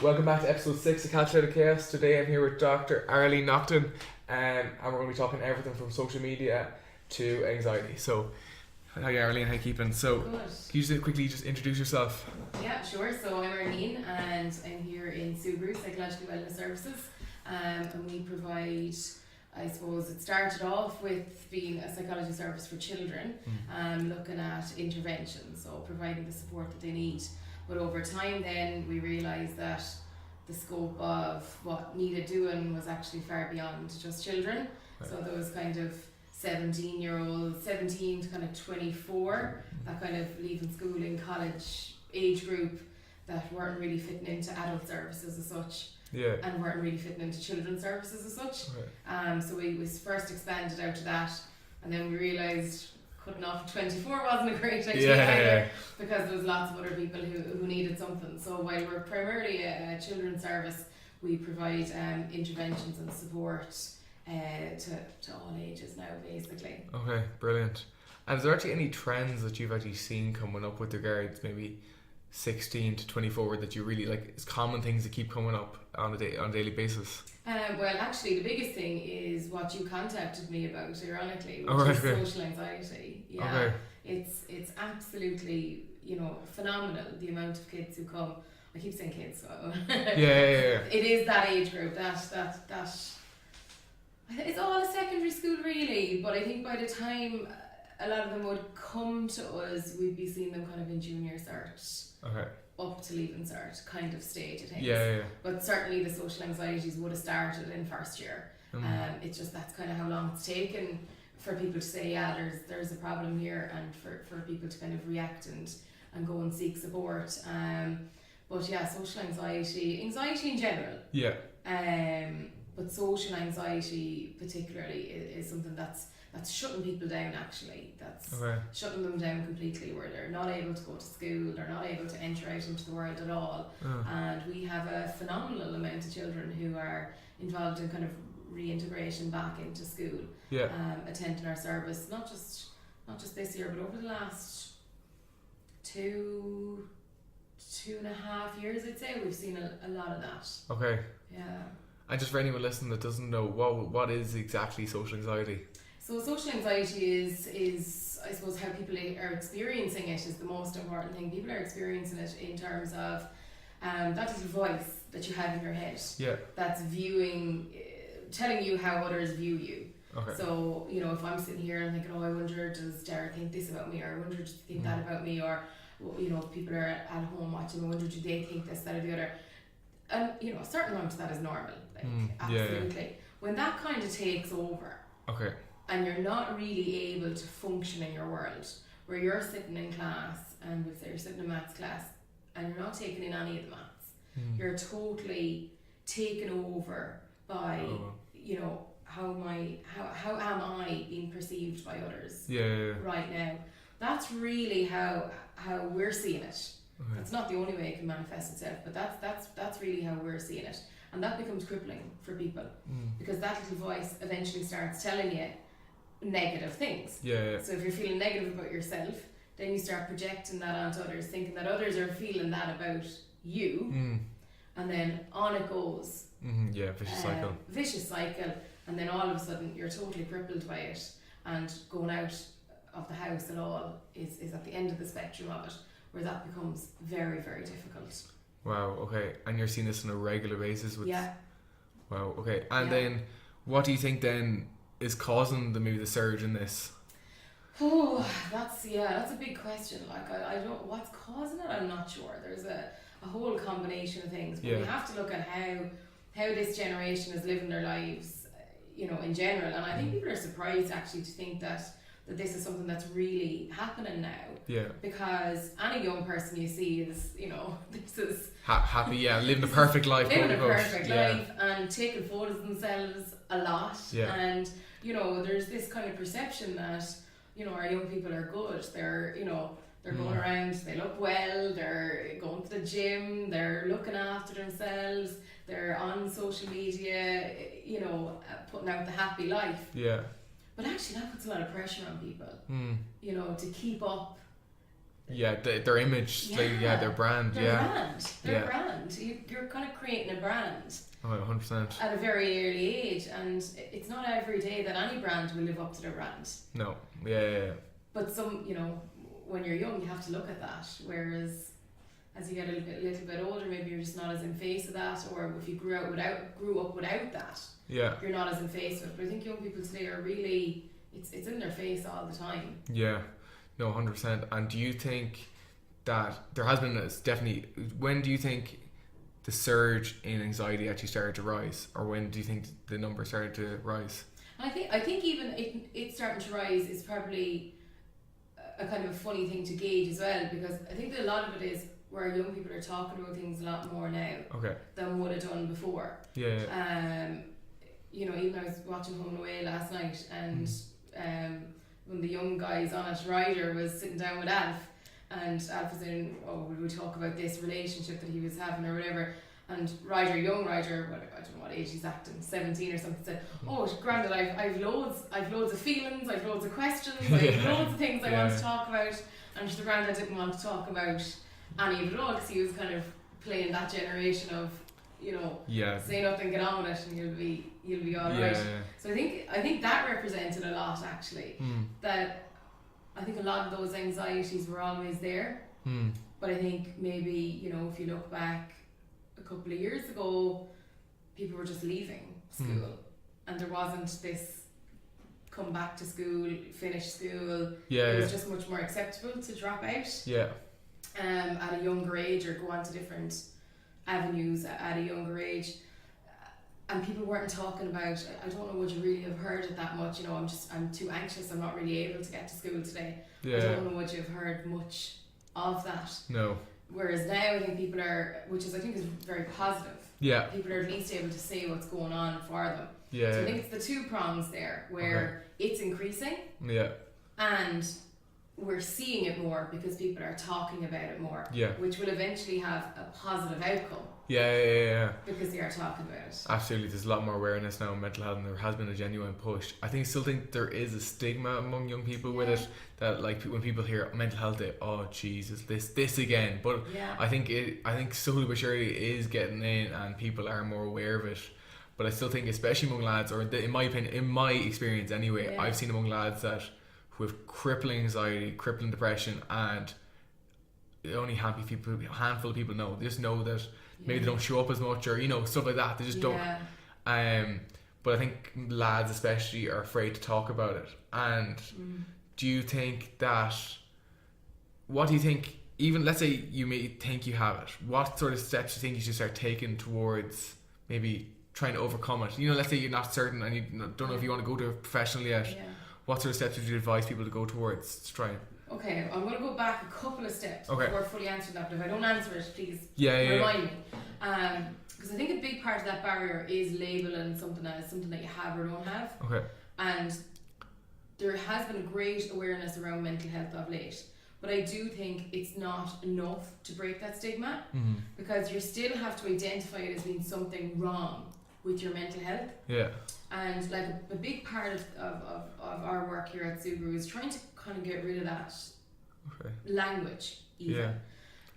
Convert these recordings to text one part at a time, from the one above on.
Welcome back to episode 6 of Catch Out of Chaos. Today I'm here with Dr. Arlene Naughten, and we're going to be talking everything from social media to anxiety. So, hi Arlene, how you keeping? So, Good. can you just quickly introduce yourself? Yeah, sure. So I'm Arlene and I'm here in Subaru Psychological Wellness Services, and we provide, I suppose it started off with being a psychology service for children, looking at intervention, so providing the support that they need. But over time then we realised that the scope of what needed doing was actually far beyond just children. Right. So there was kind of 17 to kind of 24, that kind of leaving schooling, college age group that weren't really fitting into adult services as such. Yeah. And weren't really fitting into children's services as such. Right. So we first expanded out to that, and then we realised cutting off 24 wasn't a great idea either, because there was lots of other people who needed something. So while we're primarily a children's service, we provide interventions and support to all ages now, basically. Okay, brilliant. And is there actually any trends that you've actually seen coming up with regards maybe 16 to 24 that you really like? It's common things that keep coming up on a daily basis. Well, actually, the biggest thing is what you contacted me about, ironically, which is social anxiety. Yeah, okay. It's absolutely, phenomenal, the amount of kids who come. I keep saying kids, so yeah. It is that age group that it's all a secondary school really, but I think by the time a lot of them would come to us, we'd be seeing them kind of in junior cert. Okay. Up to leaving cert kind of stage, I think. Yeah. But certainly the social anxieties would have started in first year. It's just that's kind of how long it's taken for people to say, yeah, there's a problem here, and for people to kind of react and go and seek support. But yeah, social anxiety in general. Yeah. But social anxiety particularly is something that's shutting people down actually. That's shutting them down completely, where they're not able to go to school, they're not able to enter out into the world at all. And we have a phenomenal amount of children who are involved in kind of reintegration back into school. Yeah. Attending our service, not just this year, but over the last 2.5 years, I'd say we've seen a lot of that. Okay. Yeah. And just for anyone listening that doesn't know, what is exactly social anxiety? So social anxiety is I suppose how people are experiencing it is the most important thing. People are experiencing it in terms of that little voice that you have in your head. Yeah. That's telling you how others view you. Okay. So, if I'm sitting here and thinking, I wonder, does Jared think this about me, or I wonder, does he think that about me, or if people are at home watching, I wonder, do they think this, that, or the other. And a certain amount of that is normal, absolutely. Yeah. When that kind of takes over, okay, and you're not really able to function in your world, where you're sitting in class, and we'll say you're sitting in maths class, and you're not taking in any of the maths, you're totally taken over by, how am I being perceived by others right now? That's really how we're seeing it. Okay. That's not the only way it can manifest itself, but that's really how we're seeing it, and that becomes crippling for people because that little voice eventually starts telling you negative things. Yeah. So if you're feeling negative about yourself, then you start projecting that onto others, thinking that others are feeling that about you, and then on it goes. Yeah, vicious cycle, and then all of a sudden you're totally crippled by it, and going out of the house at all is at the end of the spectrum of it, where that becomes very, very difficult. Wow, okay. And you're seeing this on a regular basis with... Yeah. Wow, okay. And then, what do you think then is causing the surge in this? Oh, that's a big question. Like, I don't... What's causing it? I'm not sure. There's a whole combination of things. But we have to look at how this generation is living their lives, in general. And I think people are surprised, actually, to think that this is something that's really happening now. Yeah. Because any young person you see is, this is... happy, living the perfect life. Living a perfect life and taking photos of themselves a lot. Yeah. And, there's this kind of perception that, our young people are good. They're, they're going around, they look well, they're going to the gym, they're looking after themselves, they're on social media, putting out the happy life. Yeah. But actually that puts a lot of pressure on people, to keep up their image, their brand, their brand. You're kind of creating a brand. Oh, 100%. At a very early age, and it's not every day that any brand will live up to their brand. No, yeah. But some, when you're young, you have to look at that. Whereas, as you get a little bit older, maybe you're just not as in face of that, or if you grew up without that, you're not as in face with it. But I think young people today are really, it's in their face all the time. Yeah, no, 100%. And do you think that there has been when do you think the surge in anxiety actually started to rise, or when do you think the number started to rise? I think even it starting to rise is probably a kind of a funny thing to gauge as well, because I think that a lot of it is where young people are talking about things a lot more now than would have done before. Even I was watching Home and Away last night, and when the young guys on it, Ryder was sitting down with Alf, and Alf was saying, we talk about this relationship that he was having or whatever, and young Ryder, I don't know what age he's acting, 17 or something, said, granted, I've loads of feelings, I've loads of questions, I've loads of things I want to talk about, and the granddad didn't want to talk about any of it all, because he was kind of playing that generation of, say nothing, get on with it, and you'll be all right. So I think that represented a lot, actually. That I think a lot of those anxieties were always there, but I think maybe if you look back a couple of years ago, people were just leaving school, and there wasn't this come back to school, finish school. It was just much more acceptable to drop out. At a younger age, or go on to different avenues at a younger age, and people weren't talking about, I don't know, would you really have heard it that much, I'm too anxious, I'm not really able to get to school today. I don't know, would you have heard much of that? No. Whereas now I think people are, which is I think is very positive, people are at least able to say what's going on for them. So I think it's the two prongs there, where it's increasing, and we're seeing it more because people are talking about it more, which will eventually have a positive outcome. Because they are talking about it. Absolutely, there's a lot more awareness now in mental health, and there has been a genuine push. I still think there is a stigma among young people with it, that when people hear mental health, they Jesus, this again. But I think slowly but surely it is getting in, and people are more aware of it. But I still think, especially among lads, or in my opinion, in my experience anyway, I've seen among lads who have crippling anxiety, crippling depression, and only handful of people know. They just know that maybe they don't show up as much, or stuff like that. They just don't. But I think lads especially are afraid to talk about it. And do you think that? What do you think? Even let's say you may think you have it. What sort of steps do you think you should start taking towards maybe trying to overcome it? Let's say you're not certain and you don't know if you want to go to a professional yet. What sort of steps would you advise people to go towards to try? Okay, I'm going to go back a couple of steps before fully answering that, but if I don't answer it, please remind me. Because I think a big part of that barrier is labeling something as something that you have or don't have. And there has been a great awareness around mental health of late, but I do think it's not enough to break that stigma, because you still have to identify it as being something wrong with your mental health. And like a big part of our work here at Subaru is trying to kind of get rid of that language, even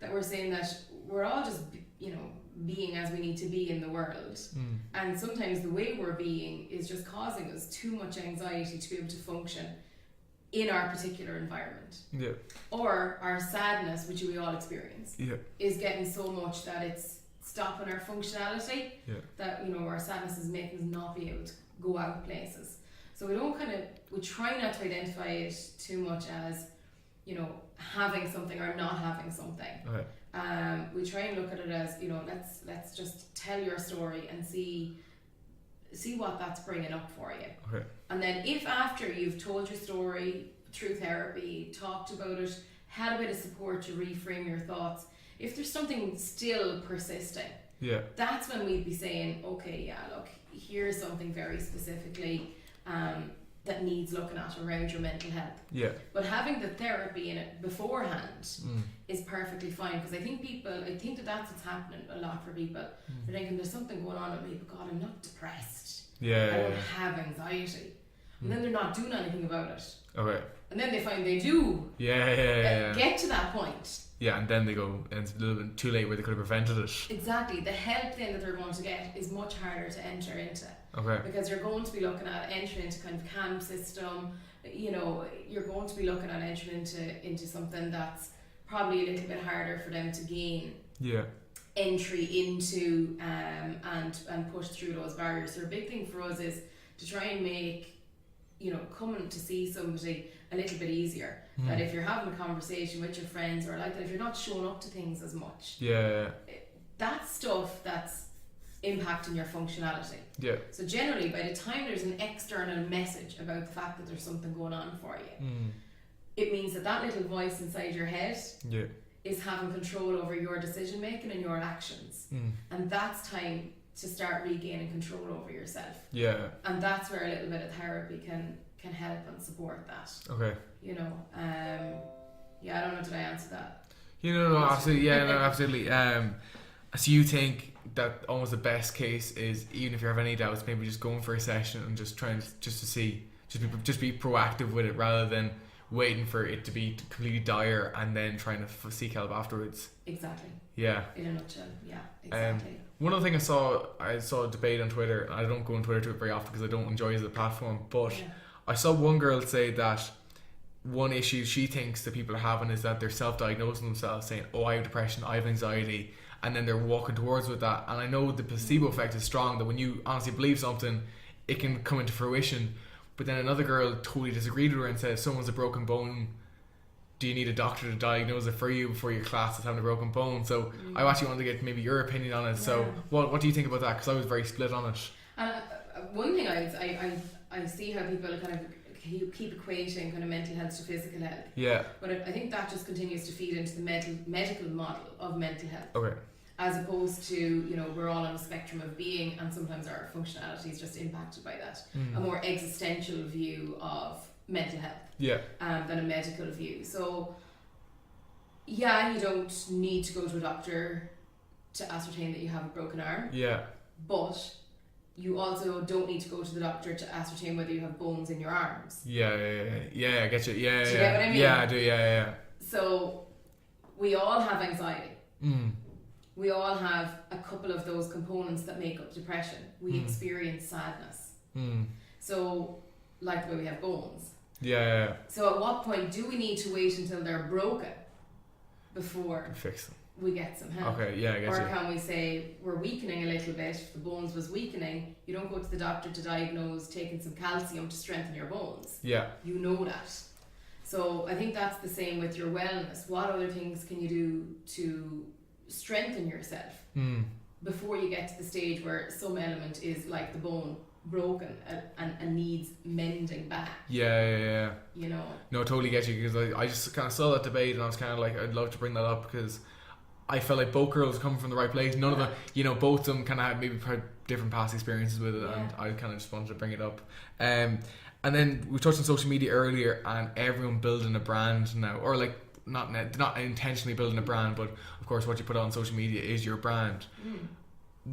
that we're saying that we're all just being as we need to be in the world, and sometimes the way we're being is just causing us too much anxiety to be able to function in our particular environment. Or our sadness, which we all experience, is getting so much that it's stopping our functionality, that our sadness is making us not be able to go out places. So we try not to identify it too much as having something or not having something. We try and look at it as let's just tell your story and see what that's bringing up for you. And then if after you've told your story through therapy, talked about it, had a bit of support to reframe your thoughts, if there's something still persisting, that's when we'd be saying, look, here's something very specifically that needs looking at around your mental health. But having the therapy in it beforehand is perfectly fine, because I think that's what's happening a lot for people. They're thinking there's something going on with me, but God, I'm not depressed. I don't have anxiety. and then they're not doing anything about it. Okay. And then they find they do get to that point. Yeah, and then they go, and it's a little bit too late where they could have prevented it. Exactly. The help then that they're going to get is much harder to enter into. Okay. Because you're going to be looking at entering into kind of CAMP system, you know, you're going to be looking at entering into something that's probably a little bit harder for them to gain entry into and push through those barriers. So a big thing for us is to try and make, you know, coming to see somebody a little bit easier. That if you're having a conversation with your friends or like that, if you're not showing up to things as much, that's stuff that's impacting your functionality. Yeah. So generally, by the time there's an external message about the fact that there's something going on for you, it means that little voice inside your head is having control over your decision making and your actions, and that's time to start regaining control over yourself. Yeah. And that's where a little bit of therapy can help and support that. Okay. You know, I don't know, did I answer that? You know, no, absolutely. Yeah, no, absolutely. So you think that almost the best case is, even if you have any doubts, maybe just going for a session and just trying to see, just be proactive with it rather than waiting for it to be completely dire and then trying to seek help afterwards. Exactly. Yeah. In a nutshell. Yeah. Exactly. One other thing I saw a debate on Twitter, and I don't go on Twitter to it very often because I don't enjoy it as a platform, but I saw one girl say that one issue she thinks that people are having is that they're self-diagnosing themselves, saying, oh, I have depression, I have anxiety, and then they're walking towards with that. And I know the placebo effect is strong, that when you honestly believe something, it can come into fruition. But then another girl totally disagreed with her and said, if someone's a broken bone, do you need a doctor to diagnose it for you before your class is having a broken bone? So I actually wanted to get maybe your opinion on it. So what do you think about that? Because I was very split on it. One thing I see how people kind of keep equating kind of mental health to physical health. Yeah. But I think that just continues to feed into the medical model of mental health. Okay. As opposed to, you know, we're all on a spectrum of being, and sometimes our functionality is just impacted by that. A more existential view of mental health. Yeah. Than a medical view. So, yeah, you don't need to go to a doctor to ascertain that you have a broken arm. Yeah. But you also don't need to go to the doctor to ascertain whether you have bones in your arms. Yeah, I get you. Do you get what I mean? Yeah, I do. Yeah. So, we all have anxiety. We all have a couple of those components that make up depression. We experience sadness. So, like the way we have bones. Yeah. So at what point do we need to wait until they're broken before fix them? We get some help? Okay, yeah, I guess. Or can we say we're weakening a little bit? If the bones was weakening, you don't go to the doctor to diagnose taking some calcium to strengthen your bones. Yeah. You know that. So I think that's the same with your wellness. What other things can you do to strengthen yourself before you get to the stage where some element is like the bone broken and needs mending back? Yeah. You know? No, I totally get you, because I just kind of saw that debate and I was kind of like, I'd love to bring that up because I felt like both girls come from the right place. None of them, you know, both of them kind of had maybe different past experiences with it, and I kind of just wanted to bring it up. And then we touched on social media earlier, and everyone building a brand now, or like not intentionally building a brand, but of course what you put on social media is your brand.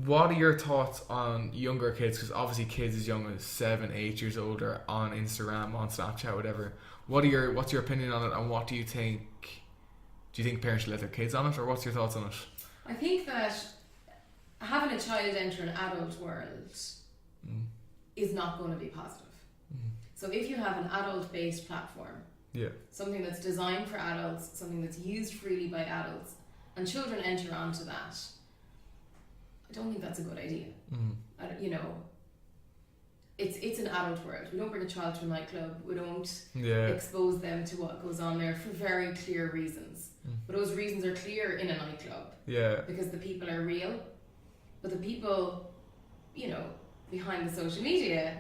What are your thoughts on younger kids? Because obviously kids as young as 7, 8 years old are on Instagram, on Snapchat, whatever. What's your opinion on it, and what do you think? Do you think parents should let their kids on it, or what's your thoughts on it? I think that having a child enter an adult world is not going to be positive. So if you have an adult-based platform, something that's designed for adults, something that's used freely by adults, and children enter onto that, I don't think that's a good idea. You know, it's an adult world. We don't bring a child to a nightclub. We don't expose them to what goes on there for very clear reasons. But those reasons are clear in a nightclub. Yeah. Because the people are real. But the people, you know, behind the social media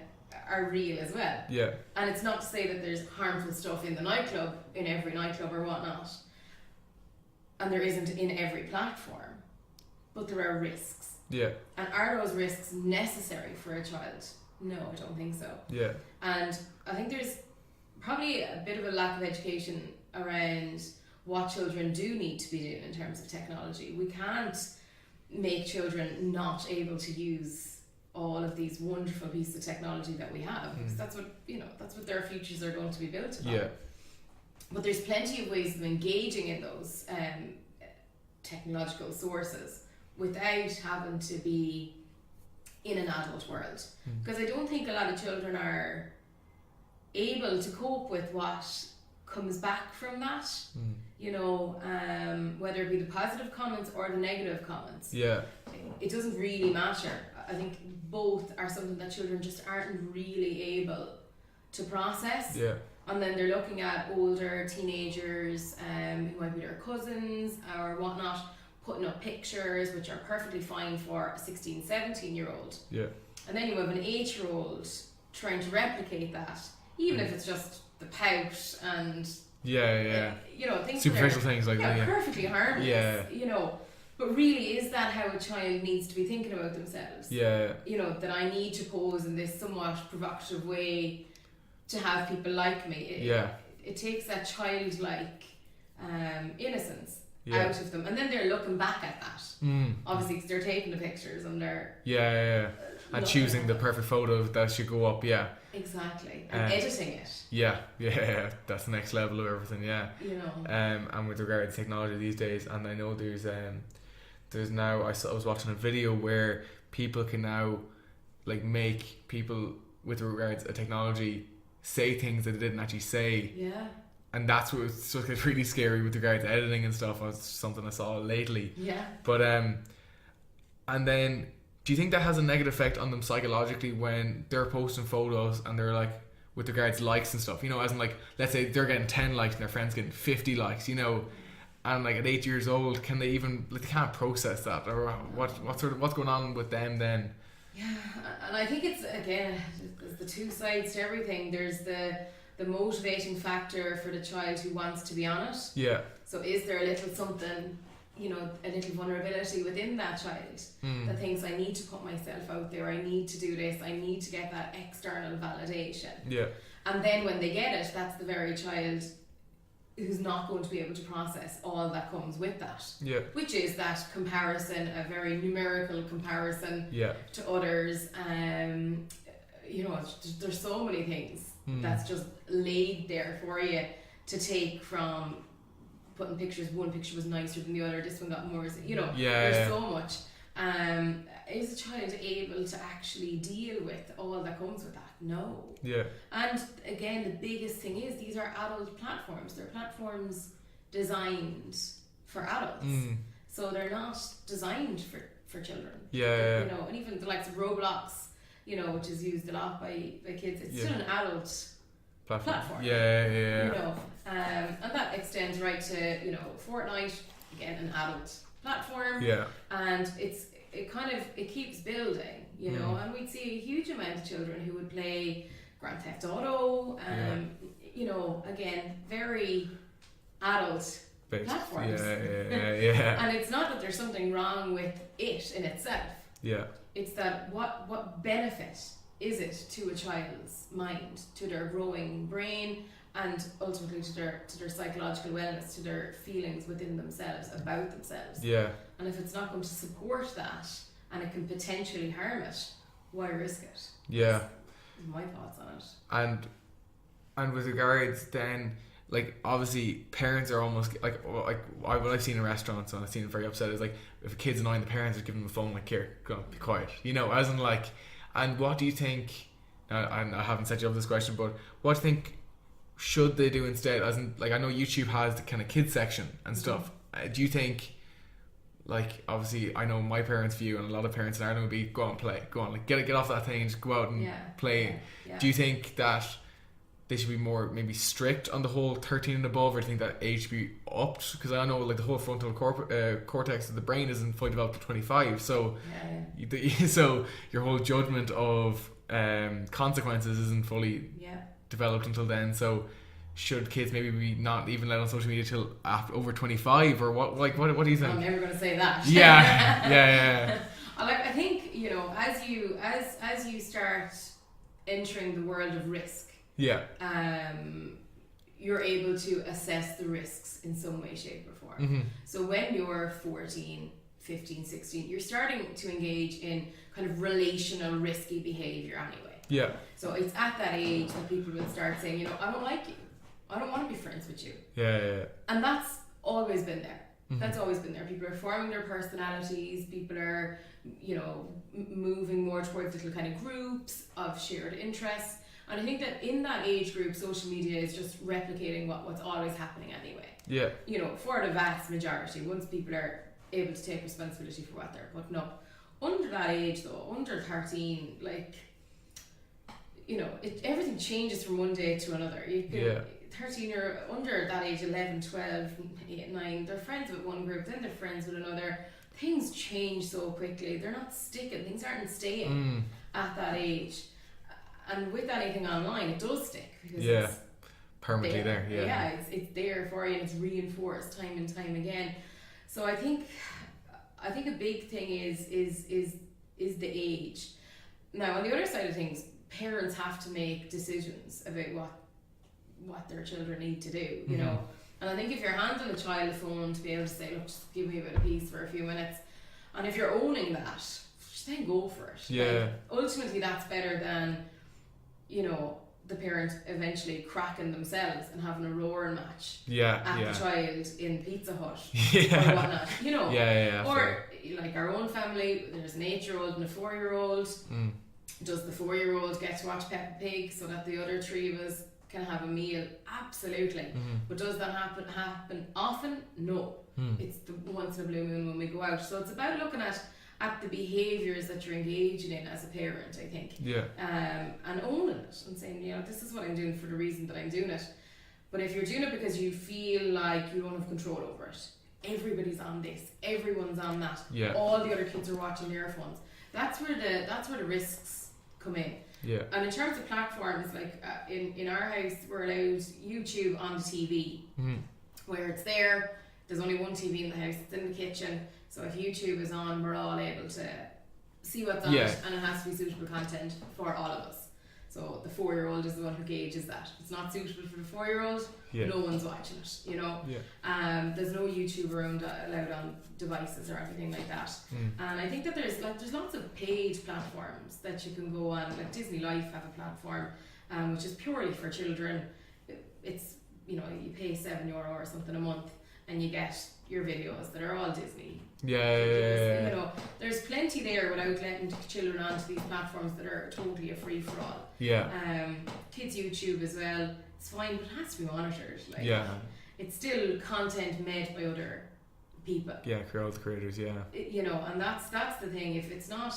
are real as well. Yeah. And it's not to say that there's harmful stuff in the nightclub, in every nightclub or whatnot. And there isn't in every platform. But there are risks. Yeah. And are those risks necessary for a child? No, I don't think so. Yeah. And I think there's probably a bit of a lack of education around what children do need to be doing in terms of technology. We can't make children not able to use all of these wonderful pieces of technology that we have, because that's what their futures are going to be built upon. Yeah. But there's plenty of ways of engaging in those technological sources without having to be in an adult world, because I don't think a lot of children are able to cope with what comes back from that, whether it be the positive comments or the negative comments. It doesn't really matter. I think both are something that children just aren't really able to process. And then they're looking at older teenagers who might be their cousins or whatnot, putting up pictures which are perfectly fine for a 16, 17-year-old. And then you have an 8-year-old trying to replicate that, even if it's just the pout and things superficial things like that. Perfectly harmless. But really, is that how a child needs to be thinking about themselves? That I need to pose in this somewhat provocative way to have people like me. It takes that childlike innocence out of them, and then they're looking back at that. Obviously, because they're taking the pictures and they're and choosing the perfect photo that should go up. Exactly, and editing it. That's the next level of everything. And with regard to technology these days, and I know there's now I was watching a video where people can now like make people with regards to technology say things that they didn't actually say. And that's what so it's really scary with regard to editing and stuff. It's something I saw lately. But and then do you think that has a negative effect on them psychologically when they're posting photos and they're like with regards to likes and stuff? As in like, let's say they're getting 10 likes and their friend's getting 50 likes, and like at 8 years old, can they even they can't process that, or what's going on with them then? And I think it's again there's the two sides to everything. There's the motivating factor for the child who wants to be on it. So is there a little something, a little vulnerability within that child that thinks I need to put myself out there, I need to do this, I need to get that external validation. And then when they get it, that's the very child who's not going to be able to process all that comes with that. Which is that comparison, a very numerical comparison to others. There's so many things that's just laid there for you to take from putting pictures. One picture was nicer than the other, this one got more, there's so much. Is a child able to actually deal with all that comes with that? No. And again, the biggest thing is these are adult platforms. They're platforms designed for adults. So they're not designed for children. And even the likes of Roblox, which is used a lot by kids, it's still an adult platform. And that extends right to, Fortnite, again, an adult platform. And it keeps building, and we'd see a huge amount of children who would play Grand Theft Auto, again, very adult platforms. And it's not that there's something wrong with it in itself. It's that what benefit is it to a child's mind, to their growing brain, and ultimately to their psychological wellness, to their feelings within themselves, about themselves. And if it's not going to support that, and it can potentially harm it, why risk it? That's my thoughts on it. And with regards then, like obviously parents are almost like what I've seen in restaurants, and I've seen it very upset, is like if a kid's annoying the parents, are giving them a phone like, here, go on, be quiet, as in like. And what do you think, I haven't set you up this question, but what do you think should they do instead? As in, like, I know YouTube has the kind of kids section and stuff. Do you think, like, obviously I know my parents' view and a lot of parents in Ireland would be, go on, play, go on, like get off that thing and just go out and play. Do you think that they should be more maybe strict on the whole 13 and above, or do you think that age should be upped? Because I know like the whole frontal cortex of the brain isn't fully developed at 25, so so your whole judgment of consequences isn't fully developed until then. So should kids maybe be not even let on social media till over 25, or what? Like what do you think? I'm never going to say that. I think as you start entering the world of risk, you're able to assess the risks in some way, shape or form. So when you're 14, 15, 16, you're starting to engage in kind of relational risky behaviour anyway. Yeah. So it's at that age that people will start saying, you know, I don't like you. I don't want to be friends with you. Yeah. And that's always been there. That's always been there. People are forming their personalities. People are, you know, moving more towards little kind of groups of shared interests. And I think that in that age group, social media is just replicating what's always happening anyway. Yeah. You know, for the vast majority, once people are able to take responsibility for what they're putting up. Under that age though, under 13, like, you know, everything changes from one day to another. You can, 13 or under that age, 11, 12, 8, 9, they're friends with one group, then they're friends with another. Things change so quickly. They're not sticking. Things aren't staying at that age. And with anything online, it does stick. Because it's permanently there. Yeah, it's there for you and it's reinforced time and time again. So I think a big thing is the age. Now, on the other side of things, parents have to make decisions about what their children need to do, you know. And I think if you're handing a child a phone to be able to say, look, just give me a bit of peace for a few minutes, and if you're owning that, just then go for it. Yeah. Like, ultimately, that's better than, you know, the parent eventually cracking themselves and having a roaring match at the child in Pizza Hut or whatnot, you know. Or like our own family, there's an 8-year-old and a 4-year-old. Does the 4-year-old get to watch Peppa Pig so that the other 3 of us can have a meal? Absolutely. But does that happen often? No. It's the once in a blue moon when we go out. So it's about looking at the behaviours that you're engaging in as a parent, I think. And owning it and saying, you know, this is what I'm doing for the reason that I'm doing it. But if you're doing it because you feel like you don't have control over it, everybody's on this, everyone's on that, all the other kids are watching their phones, that's where the risks come in. And in terms of platforms, like in our house, we're allowed YouTube on the TV, where it's there. There's only one TV in the house. It's in the kitchen. So if YouTube is on, we're all able to see what's on it, and it has to be suitable content for all of us. So the 4-year-old is the one who gauges that. If it's not suitable for the 4-year-old, no one's watching it, you know. There's no YouTube allowed on devices or anything like that. And I think that there's lots of paid platforms that you can go on. Like Disney Life have a platform which is purely for children. It's, you know, you pay €7 or something a month and you get your videos that are all Disney. You know, there's plenty there without letting children onto these platforms that are totally a free for all. Kids YouTube as well. It's fine, but it has to be monitored. Like, it's still content made by other people. Creators. You know, and that's the thing. If it's not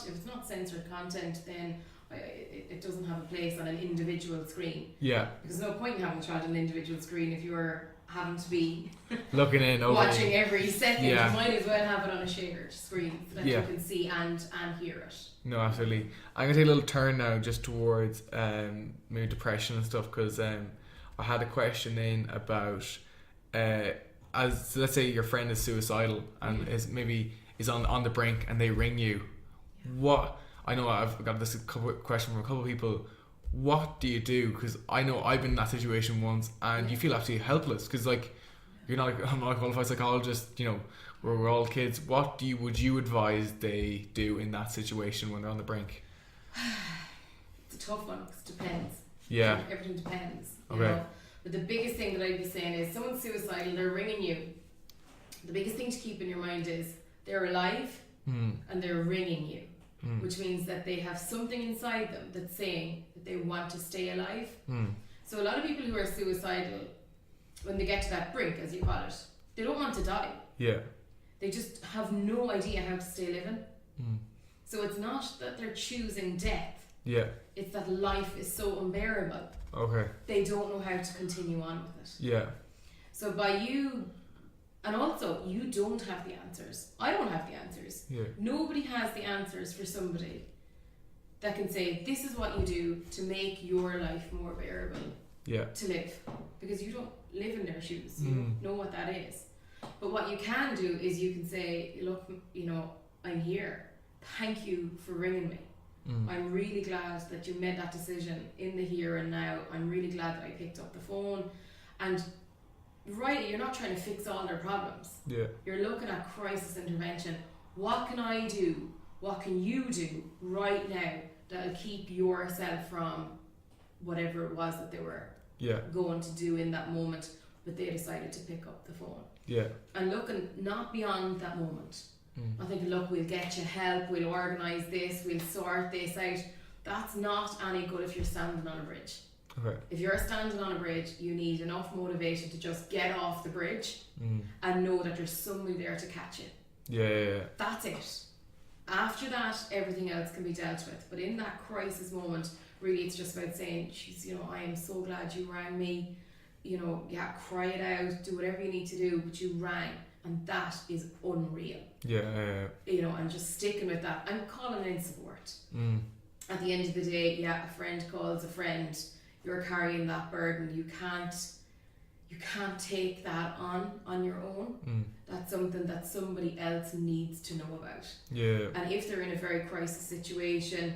censored content, then it doesn't have a place on an individual screen. There's no point in having a child on an individual screen if you're having to be looking in over watching every second. You might as well have it on a shared screen so that you can see and hear it. No, absolutely. I'm going to take a little turn now just towards maybe depression and stuff, because I had a question in about as let's say your friend is suicidal and is on the brink and they ring you. What, I know I've got this question from a couple of people. What do you do? Because I know I've been in that situation once, and you feel absolutely helpless because, like, you're not I'm not a qualified psychologist. You know, we're all kids. What would you advise they do in that situation when they're on the brink? It's a tough one because it depends. Everything depends. You know? But the biggest thing that I'd be saying is, someone's suicidal, they're ringing you. The biggest thing to keep in your mind is they're alive and they're ringing you. Which means that they have something inside them that's saying that they want to stay alive. So a lot of people who are suicidal, when they get to that brink, as you call it, they don't want to die. They just have no idea how to stay living. So it's not that they're choosing death. It's that life is so unbearable. They don't know how to continue on with it. So by you... And also, you don't have the answers. I don't have the answers. Nobody has the answers for somebody that can say, this is what you do to make your life more bearable to live. Because you don't live in their shoes. You don't know what that is. But what you can do is you can say, look, you know, I'm here. Thank you for ringing me. I'm really glad that you made that decision in the here and now. I'm really glad that I picked up the phone. And you're not trying to fix all their problems. You're looking at crisis intervention what can I do, what can you do right now that'll keep yourself from whatever it was that they were going to do in that moment, but they decided to pick up the phone. And looking not beyond that moment. I think, look, we'll get you help, we'll organise this, we'll sort this out. That's not any good if you're standing on a bridge. If you're standing on a bridge, you need enough motivation to just get off the bridge and know that there's somebody there to catch you. That's it. After that, everything else can be dealt with. But in that crisis moment, really it's just about saying, "Jeez, I am so glad you rang me. Cry it out, do whatever you need to do, but you rang." And that is unreal. And just sticking with that and calling in support. At the end of the day, a friend calls a friend. You're carrying that burden. You can't take that on your own. That's something that somebody else needs to know about. And if they're in a very crisis situation,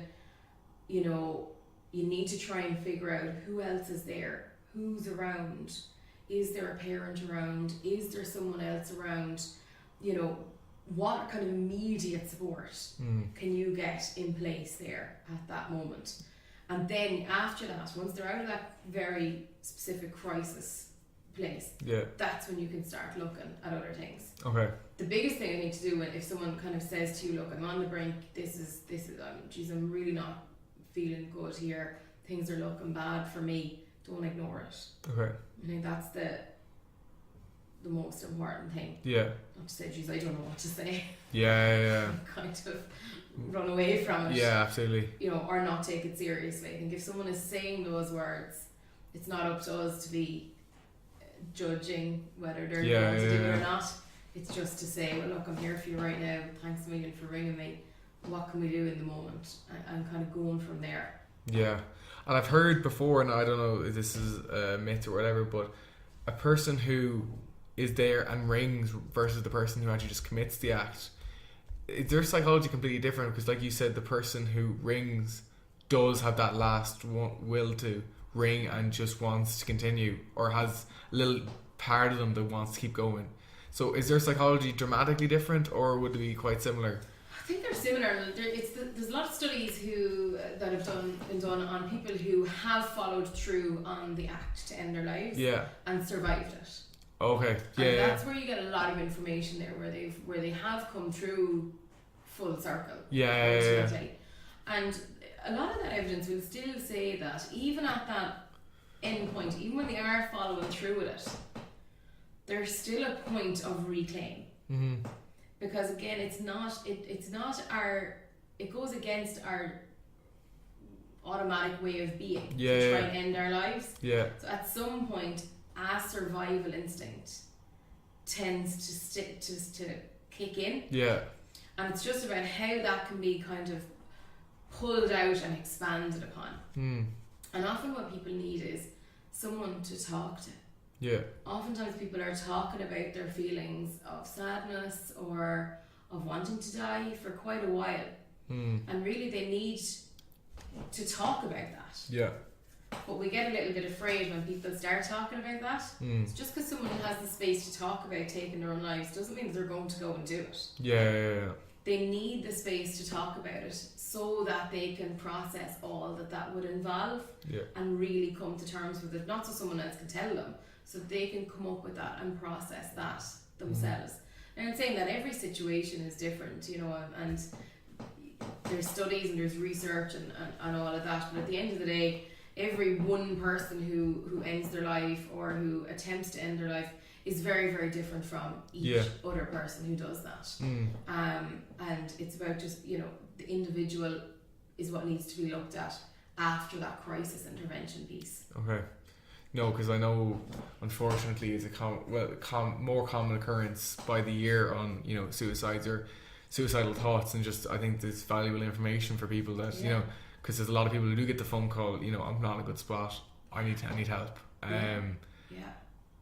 you need to try and figure out who else is there, who's around. Is there a parent around? Is there someone else around? What kind of immediate support can you get in place there at that moment? And then after that, once they're out of that very specific crisis place, that's when you can start looking at other things. The biggest thing I need to do if someone kind of says to you, "Look, I'm on the brink. This is I'm really not feeling good here. Things are looking bad for me." Don't ignore it. I think that's the most important thing. Not to say, "Geez, I don't know what to say." Kind of run away from it. Absolutely. Or not take it seriously. I think if someone is saying those words, it's not up to us to be judging whether they're going to do it or not. It's just to say, "Well, look, I'm here for you right now. Thanks a million for ringing me. What can we do in the moment?" And kind of going from there. And I've heard before, and I don't know if this is a myth or whatever, but a person who is there and rings versus the person who actually just commits the act, their psychology completely different, because like you said, the person who rings does have that last will to ring and just wants to continue, or has a little part of them that wants to keep going. So is their psychology dramatically different, or would it be quite similar? I think they're similar. There's a lot of studies that have been done on people who have followed through on the act to end their lives and survived it. And that's where you get a lot of information there, where they have come through full circle. And a lot of that evidence will still say that even at that end point, even when they are following through with it, there's still a point of reclaim. Because again, it goes against our automatic way of being to try and end our lives. So at some point, our survival instinct tends to kick in. And it's just about how that can be kind of pulled out and expanded upon. And often what people need is someone to talk to. Oftentimes people are talking about their feelings of sadness or of wanting to die for quite a while. And really they need to talk about that. But we get a little bit afraid when people start talking about that. It's just because someone has the space to talk about taking their own lives doesn't mean that they're going to go and do it. They need the space to talk about it so that they can process all that would involve and really come to terms with it, not so someone else can tell them, so they can come up with that and process that themselves. And I'm saying that every situation is different, and there's studies and there's research and all of that, but at the end of the day, every one person who ends their life or who attempts to end their life is very, very different from each other person who does that. And it's about just, the individual is what needs to be looked at after that crisis intervention piece. No, because I know, unfortunately, it's a more common occurrence by the year on, suicides or suicidal thoughts, and just I think there's valuable information for people that, because there's a lot of people who do get the phone call, I'm not in a good spot, I need help.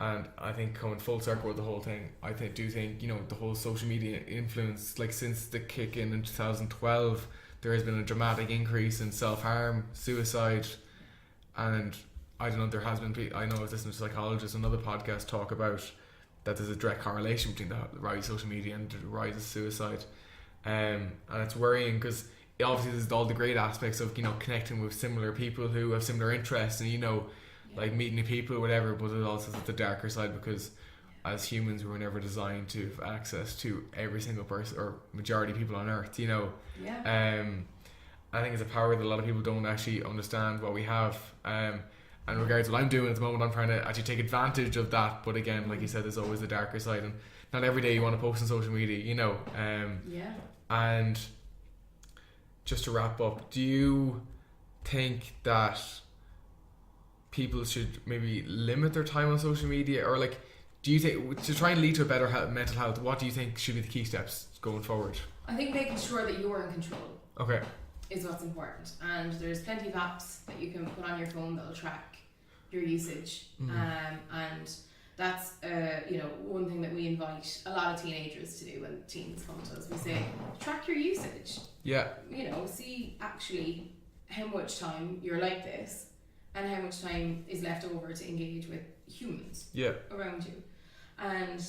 And I think coming full circle with the whole thing, I do think, the whole social media influence, like since the kick in 2012, there has been a dramatic increase in self-harm, suicide, and I don't know, there has been, I know I was listening to psychologists on another podcast talk about that there's a direct correlation between the rise of social media and the rise of suicide. and it's worrying because obviously there's all the great aspects of, you know, connecting with similar people who have similar interests and, you know, like meeting new people or whatever, but it also has the darker side because as humans we were never designed to have access to every single person or majority of people on earth, you know. I think it's a power that a lot of people don't actually understand what we have, and in regards to what I'm doing at the moment, I'm trying to actually take advantage of that, but again, like you said, there's always the darker side, and not every day you want to post on social media, you know. And just to wrap up, do you think that people should maybe limit their time on social media, or like, do you think to try and lead to a better mental health, what do you think should be the key steps going forward? I think making sure that you're in control is what's important, and there's plenty of apps that you can put on your phone that will track your usage, and that's you know, one thing that we invite a lot of teenagers to do when teens come to us. We say, track your usage, you know, see actually how much time you're like this and how much time is left over to engage with humans around you. And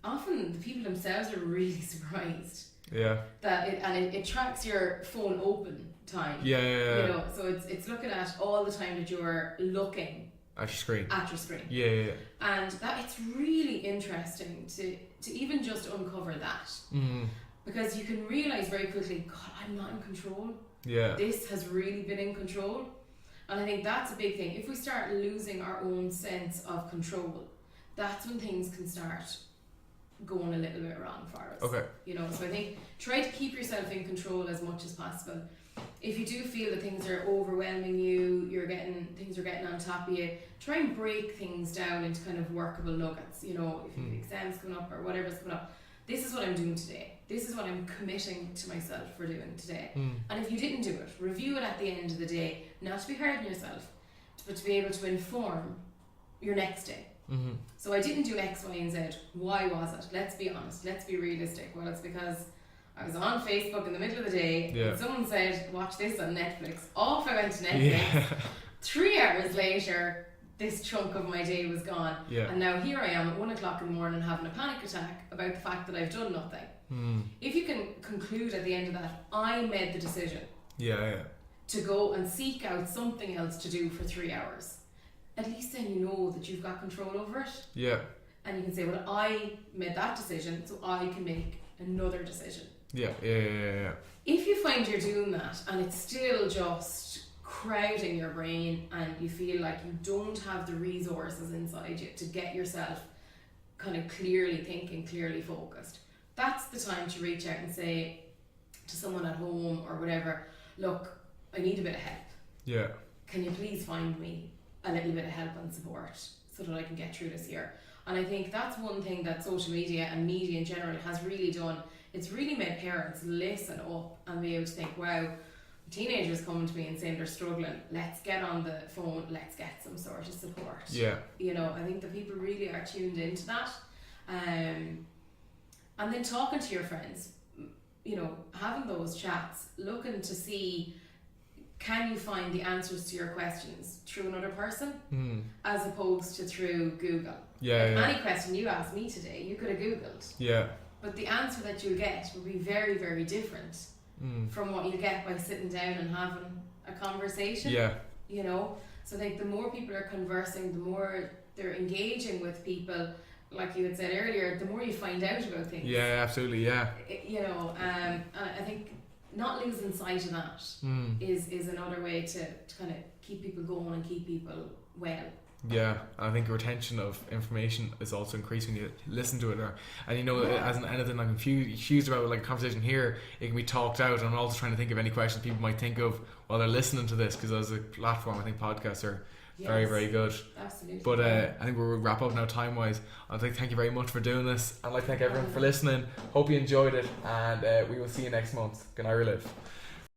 often the people themselves are really surprised that it tracks your phone open time. You know, so it's looking at all the time that you're looking at your screen. And that it's really interesting to even just uncover that, because you can realize very quickly, God, I'm not in control. This has really been in control. And I think that's a big thing. If we start losing our own sense of control, that's when things can start going a little bit wrong for us. You know, so I think try to keep yourself in control as much as possible. If you do feel that things are overwhelming you, things are getting on top of you, try and break things down into kind of workable nuggets. You know, if you have exams coming up or whatever's coming up, this is what I'm doing today. This is what I'm committing to myself for doing today. And if you didn't do it, review it at the end of the day, not to be hard on yourself, but to be able to inform your next day. So I didn't do X, Y, and Z. Why was it? Let's be honest. Let's be realistic. Well, it's because I was on Facebook in the middle of the day and someone said, watch this on Netflix. Off I went to Netflix. 3 hours later, this chunk of my day was gone. And now here I am at 1 o'clock in the morning having a panic attack about the fact that I've done nothing. If you can conclude at the end of that, I made the decision to go and seek out something else to do for 3 hours, at least then you know that you've got control over it. And you can say, well, I made that decision, so I can make another decision. If you find you're doing that and it's still just crowding your brain and you feel like you don't have the resources inside you to get yourself kind of clearly thinking, clearly focused, that's the time to reach out and say to someone at home or whatever, look, I need a bit of help. Can you please find me a little bit of help and support so that I can get through this year? And I think that's one thing that social media and media in general has really done. It's really made parents listen up and be able to think, wow, teenagers coming to me and saying they're struggling, let's get on the phone, let's get some sort of support. You know, I think that people really are tuned into that. And then talking to your friends, you know, having those chats, looking to see, can you find the answers to your questions through another person as opposed to through Google? Any question you asked me today, you could have Googled. But the answer that you'll get will be very, very different from what you get by sitting down and having a conversation. You know, so I think the more people are conversing, the more they're engaging with people, like you had said earlier, the more you find out about things. Absolutely. You know, and I think not losing sight of that is another way to kind of keep people going and keep people well. I think retention of information is also increased when you listen to it, and you know, as in anything I'm confused about, like a conversation here, it can be talked out, and I'm also trying to think of any questions people might think of while they're listening to this, because as a platform I think podcasts are very, very good. Absolutely. But I think we'll wrap up now time wise. I'd like to thank you very much for doing this. I'd like to thank everyone for listening. Hope you enjoyed it, and we will see you next month. Good night, Live.